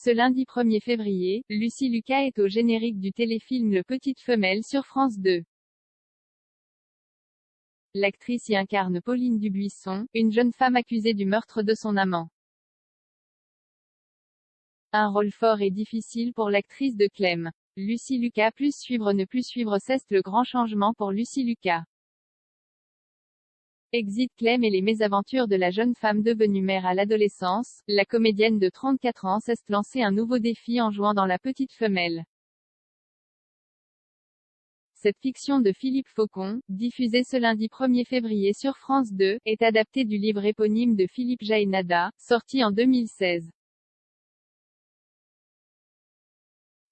Ce lundi 1er février, Lucy Lucas est au générique du téléfilm Le Petite Femelle sur France 2. L'actrice y incarne Pauline Dubuisson, une jeune femme accusée du meurtre de son amant. Un rôle fort et difficile pour l'actrice de Clem. Lucy Lucas plus suivre ne plus suivre, c'est le grand changement pour Lucy Lucas. Exit Clem et les mésaventures de la jeune femme devenue mère à l'adolescence, la comédienne de 34 ans s'est lancée un nouveau défi en jouant dans La Petite Femelle. Cette fiction de Philippe Faucon, diffusée ce lundi 1er février sur France 2, est adaptée du livre éponyme de Philippe Jaénada, sorti en 2016.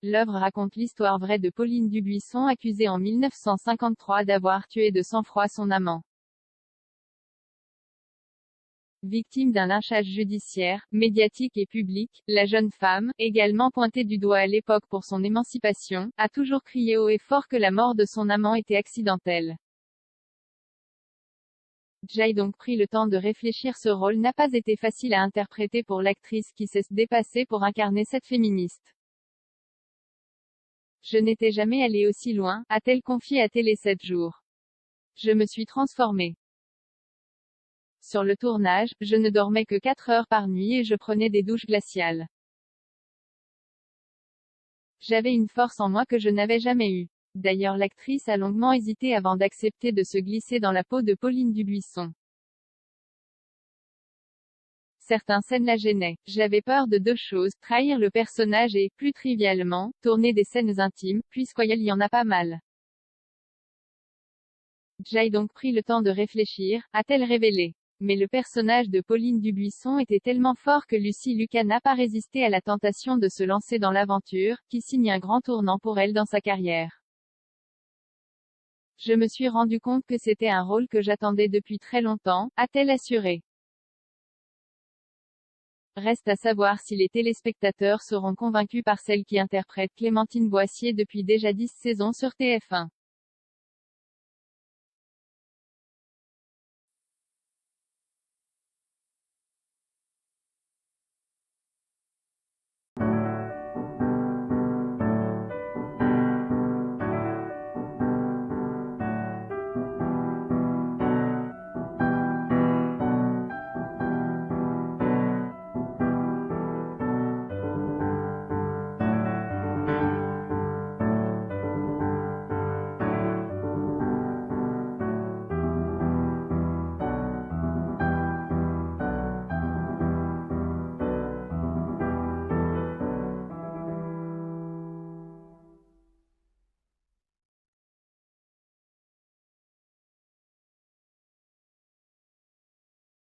L'œuvre raconte l'histoire vraie de Pauline Dubuisson, accusée en 1953 d'avoir tué de sang-froid son amant. Victime d'un lynchage judiciaire, médiatique et public, la jeune femme, également pointée du doigt à l'époque pour son émancipation, a toujours crié haut et fort que la mort de son amant était accidentelle. J'ai donc pris le temps de réfléchir. Ce rôle n'a pas été facile à interpréter pour l'actrice qui s'est dépassée pour incarner cette féministe. Je n'étais jamais allée aussi loin, a-t-elle confié à Télé 7 jours. Je me suis transformée. Sur le tournage, je ne dormais que 4 heures par nuit et je prenais des douches glaciales. J'avais une force en moi que je n'avais jamais eue. D'ailleurs, l'actrice a longuement hésité avant d'accepter de se glisser dans la peau de Pauline Dubuisson. Certaines scènes la gênaient. J'avais peur de 2 choses, trahir le personnage et, plus trivialement, tourner des scènes intimes, puisqu'il y en a pas mal. J'ai donc pris le temps de réfléchir, a-t-elle révélé. Mais le personnage de Pauline Dubuisson était tellement fort que Lucy Lucas n'a pas résisté à la tentation de se lancer dans l'aventure, qui signe un grand tournant pour elle dans sa carrière. Je me suis rendu compte que c'était un rôle que j'attendais depuis très longtemps, a-t-elle assuré. Reste à savoir si les téléspectateurs seront convaincus par celle qui interprète Clémentine Boissier depuis déjà 10 saisons sur TF1.